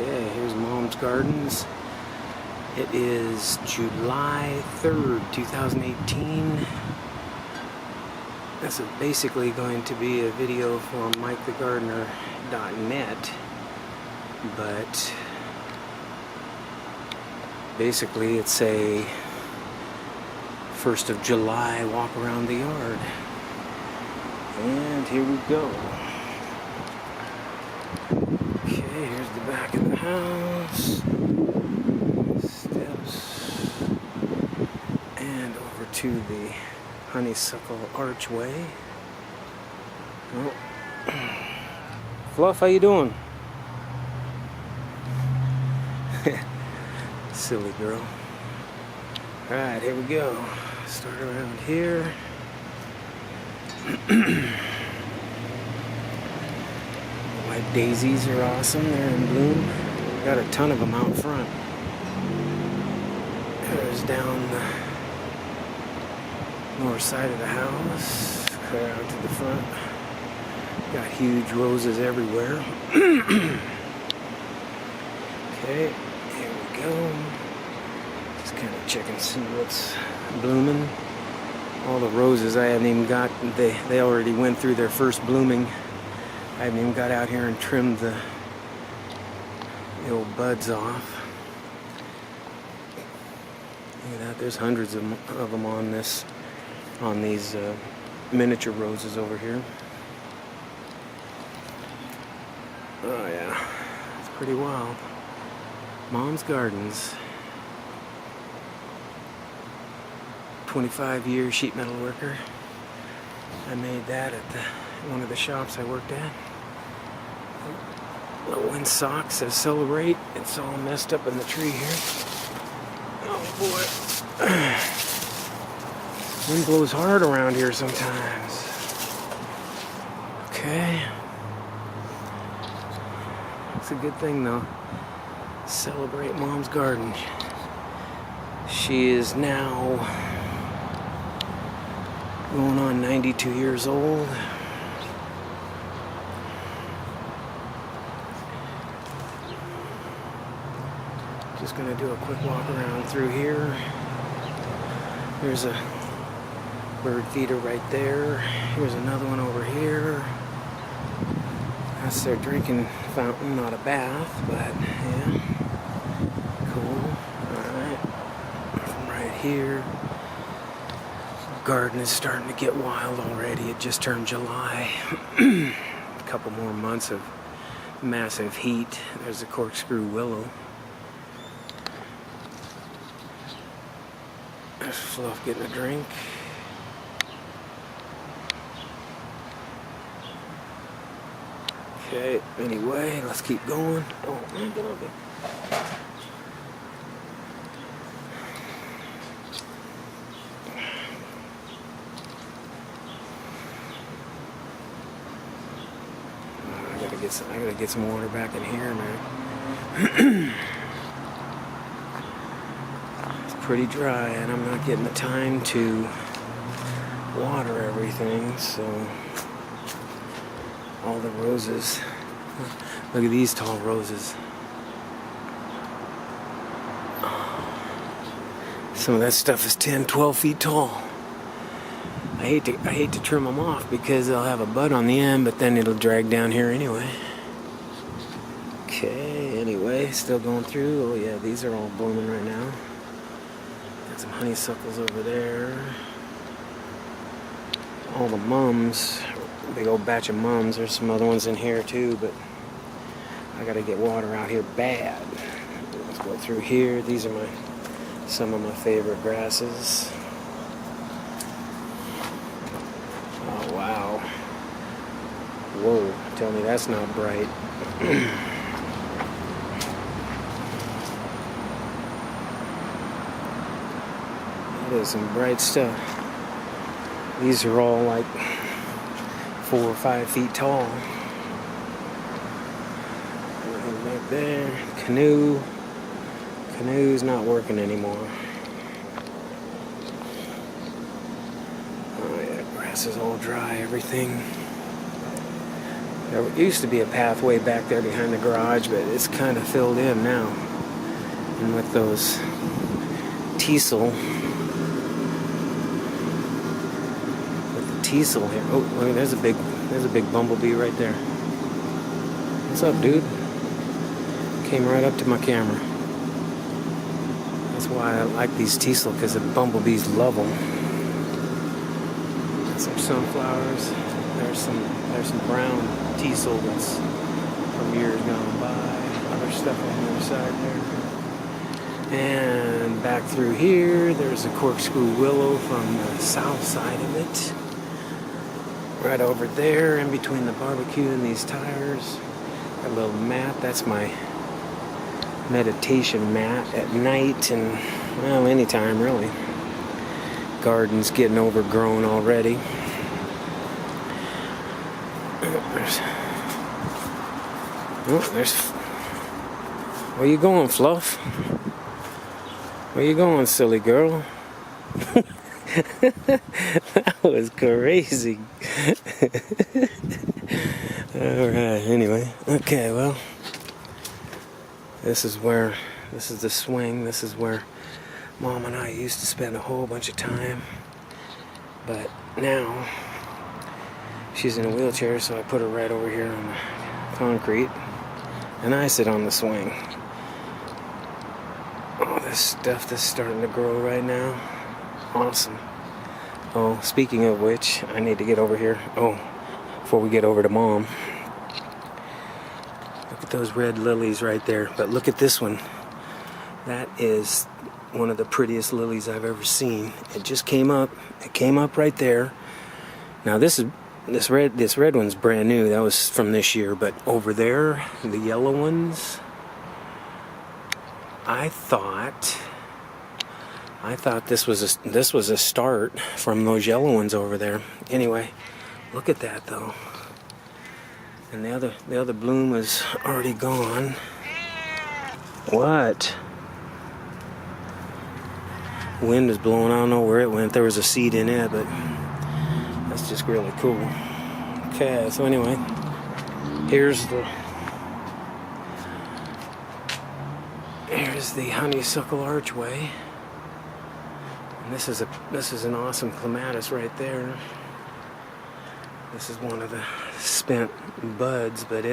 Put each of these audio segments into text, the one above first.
Okay, here's Mom's Gardens. It is July 3rd, 2018. This is basically going to be a video for MikeTheGardener.net, but basically it's a 1st of July walk around the yard. And here we go. Okay, here's the back of the house. Steps. And over to the honeysuckle archway. Oh. Fluff, how you doing? Silly girl. Alright, here we go. Start around here. White daisies are awesome. They're in bloom. Got a ton of them out front. There's down the north side of the house. Clear out to the front. Got huge roses everywhere. Okay, here we go. Just kind of checking to see what's blooming. All the roses I haven't even got, they already went through their first blooming. I haven't even got out here and trimmed the old buds off. Look at that, there's hundreds of them on these miniature roses over here. Oh yeah, it's pretty wild. Mom's Gardens. 25-year sheet metal worker. I made that at one of the shops I worked at. Little wind sock says celebrate. It's all messed up in the tree here. Oh boy. Wind blows hard around here sometimes. Okay. It's a good thing though. Celebrate Mom's Garden. She is now going on 92 years old. Just gonna do a quick walk around through here. There's a bird feeder right there. Here's another one over here. That's their drinking fountain, not a bath, but yeah. Cool. Alright. From right here. Garden is starting to get wild already. It just turned July. A couple more months of massive heat. There's a corkscrew willow. There's Fluff getting a drink. Okay, anyway, let's keep going. Oh man, get over there. I gotta get some water back in here, man. It's pretty dry, and I'm not getting the time to water everything, so all the roses. Look at these tall roses. Some of that stuff is 10, 12 feet tall. I hate to trim them off because they'll have a bud on the end, but then it'll drag down here anyway. Okay, anyway, still going through. Oh yeah, these are all blooming right now. Got some honeysuckles over there. All the mums, big old batch of mums. There's some other ones in here too, but I gotta get water out here bad. Let's go through here. These are some of my favorite grasses. Wow. Whoa, tell me that's not bright. That is some bright stuff. These are all like 4 or 5 feet tall. Right there. Canoe. Canoe's not working anymore. Oh yeah, grass is all dry, everything. There used to be a pathway back there behind the garage, but it's kind of filled in now. And with those teasel, here. Oh, look, there's a big bumblebee right there. What's up, dude? Came right up to my camera. That's why I like these teasel, because the bumblebees love them. Got some sunflowers. There's some brown teasel that's from years gone by. Other stuff on the other side there. And back through here, there's a corkscrew willow from the south side of it. Right over there, in between the barbecue and these tires. A little mat, that's my meditation mat at night, and well, anytime really. Garden's getting overgrown already. There's where you going, Fluff? Where you going, silly girl? That was crazy. Alright, anyway. Okay, well, this is the swing. This is where Mom and I used to spend a whole bunch of time. But now, she's in a wheelchair, so I put her right over here on the concrete. And I sit on the swing. Oh, this stuff that's starting to grow right now. Awesome. Oh, speaking of which, I need to get over here. Oh, before we get over to Mom. Look at those red lilies right there. But look at this one. That is one of the prettiest lilies I've ever seen. It just came up. It came up right there. Now this red one's brand new. That was from this year. But over there, the yellow ones, I thought this was a start from those yellow ones over there. Anyway, look at that though. And the other bloom is already gone. What? Wind is blowing. I don't know where it went. There was a seed in it, but that's just really cool. Okay, so anyway, here's the honeysuckle archway. This is an awesome clematis right there. This is one of the spent buds, but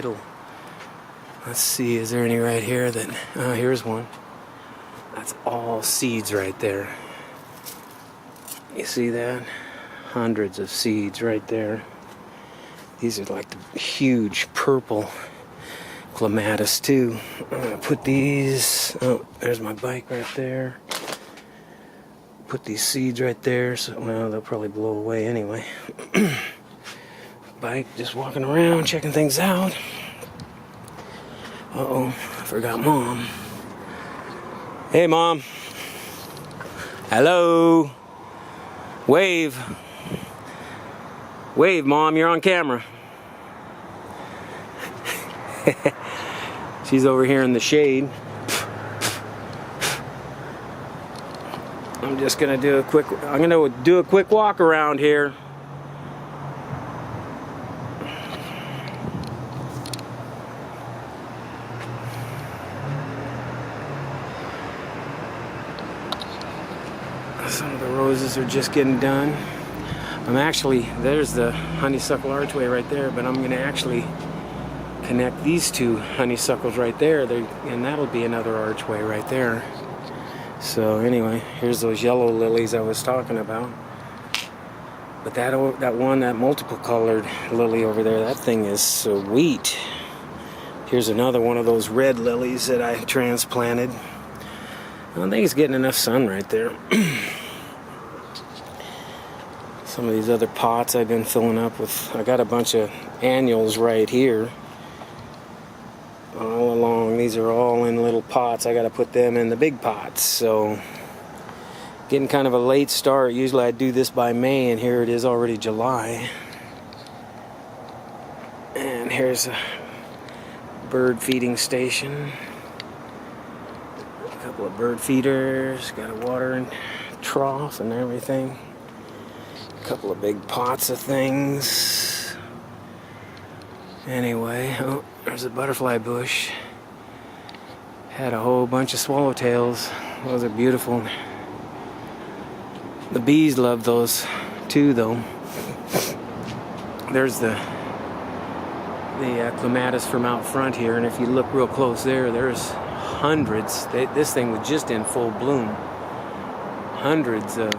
let's see, is there any right here that, here's one. That's all seeds right there. You see that? Hundreds of seeds right there. These are like the huge purple clematis too. I'm gonna put these, oh, there's my bike right there. Put these seeds right there, so well, they'll probably blow away anyway. Bike, just walking around, checking things out. Uh-oh, I forgot Mom. Hey, Mom. Hello. Wave. Wave, Mom, you're on camera. She's over here in the shade. I'm just gonna do a quick walk around here. Some of the roses are just getting done. There's the honeysuckle archway right there, but I'm gonna actually connect these two honeysuckles right there, and that'll be another archway right there. So anyway, here's those yellow lilies I was talking about. But that multiple colored lily over there, that thing is sweet. Here's another one of those red lilies that I transplanted. I don't think it's getting enough sun right there. Some of these other pots I've been filling up with, I got a bunch of annuals right here. All along, these are all in little pots. I got to put them in the big pots. So, getting kind of a late start. Usually I do this by May, and here it is already July. And here's a bird feeding station. A couple of bird feeders. Got a watering trough and everything. A couple of big pots of things. Anyway, oh, there's a butterfly bush. Had a whole bunch of swallowtails. Those are beautiful. The bees love those too, though. There's the clematis from out front here, and if you look real close there's hundreds. This thing was just in full bloom. Hundreds of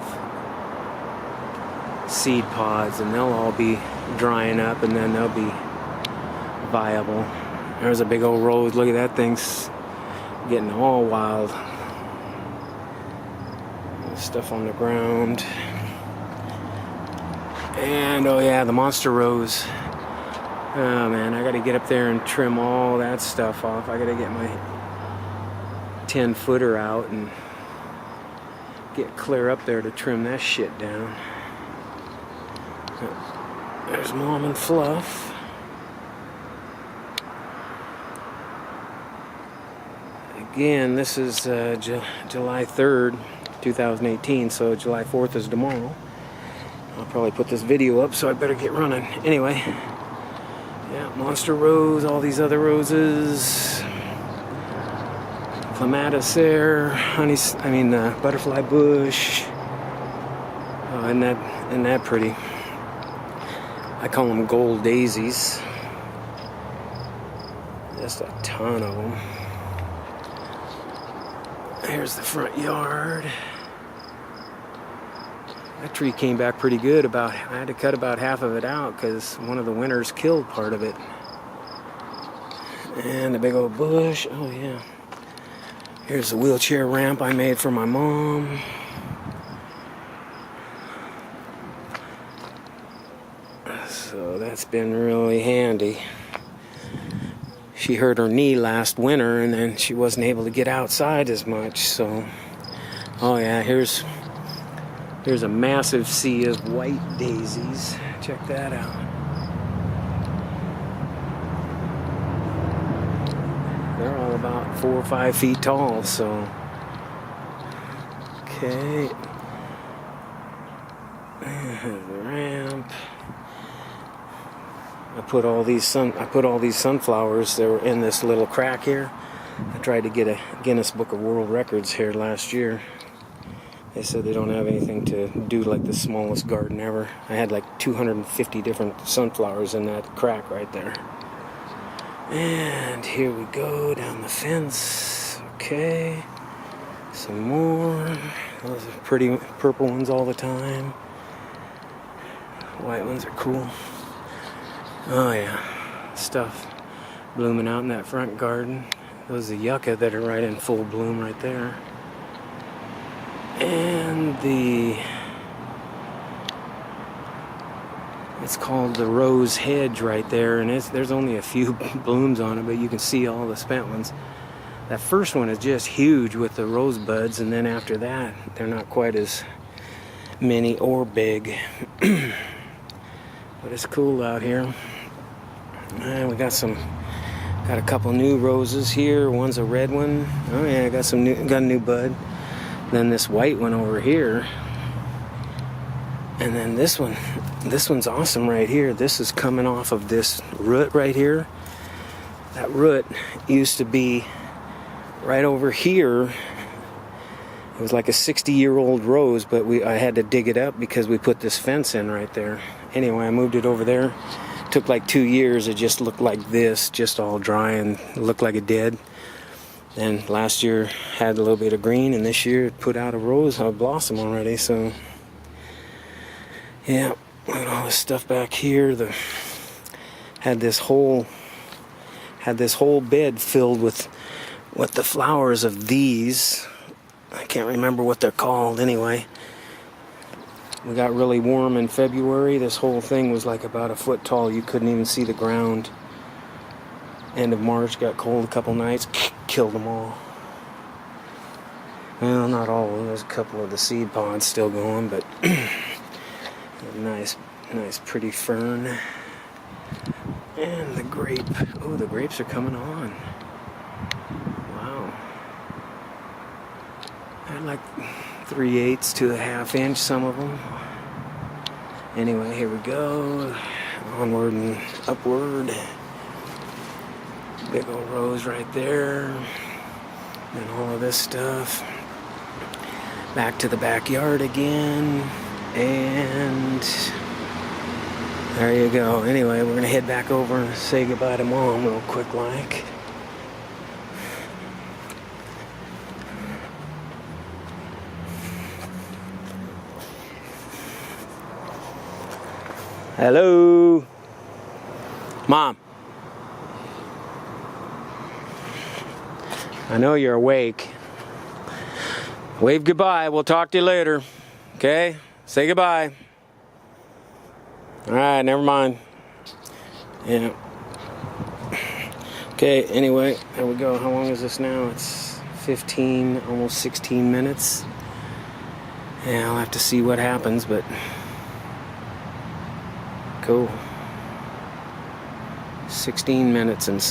seed pods, and they'll all be drying up, and then they'll be viable. There's a big old rose. Look at that thing's getting all wild. Stuff on the ground. And oh yeah, the monster rose. Oh man, I gotta get up there and trim all that stuff off. I gotta get my 10-footer out and get clear up there to trim that shit down. There's Mom and Fluff. Again, this is July 3rd, 2018, so July 4th is tomorrow. I'll probably put this video up, so I better get running. Anyway, yeah, monster rose, all these other roses. Clematis there, butterfly bush. Oh, isn't that pretty? I call them gold daisies. Just a ton of them. Here's the front yard. That tree came back pretty good. I had to cut about half of it out because one of the winters killed part of it. And the big old bush. Oh yeah. Here's the wheelchair ramp I made for my mom. So that's been really handy. She hurt her knee last winter, and then she wasn't able to get outside as much. So, oh yeah, here's a massive sea of white daisies. Check that out. They're all about 4 or 5 feet tall. So, okay, there's the ramp. I put all these sunflowers that were in this little crack here. I tried to get a Guinness Book of World Records here last year. They said they don't have anything to do like the smallest garden ever. I had like 250 different sunflowers in that crack right there. And here we go down the fence. Okay, some more. Those are pretty purple ones all the time. White ones are cool. Oh yeah, stuff blooming out in that front garden. Those are yucca that are right in full bloom right there. And it's called the rose hedge right there, and there's only a few blooms on it, but you can see all the spent ones. That first one is just huge with the rose buds, and then after that, they're not quite as many or big. But it's cool out here. And we got a couple new roses here. One's a red one. Oh yeah, got a new bud. Then this white one over here. And then this one's awesome right here. This is coming off of this root right here. That root used to be right over here. It was like a 60-year-old rose, but I had to dig it up because we put this fence in right there. Anyway, I moved it over there. It took like 2 years. It just looked like this, just all dry and looked like it did. And last year had a little bit of green, and this year it put out a blossom already. So yeah, look at all this stuff back here. Had this whole bed filled with the flowers of these. I can't remember what they're called anyway. We got really warm in February. This whole thing was like about a foot tall. You couldn't even see the ground. End of March, got cold a couple nights, killed them all. Well, not all of them. There's a couple of the seed pods still going, but nice pretty fern. And the grape. Oh, the grapes are coming on. Wow. They're like 3/8 to a ½ inch, some of them. Anyway, here we go. Onward and upward. Big old rose right there. And all of this stuff. Back to the backyard again. And there you go. Anyway, we're going to head back over and say goodbye to Mom real quick like. Hello? Mom. I know you're awake. Wave goodbye. We'll talk to you later. Okay? Say goodbye. Alright, never mind. Yeah. Okay, anyway, there we go. How long is this now? It's 15, almost 16 minutes. Yeah, I'll have to see what happens, but cool. 16 minutes and something.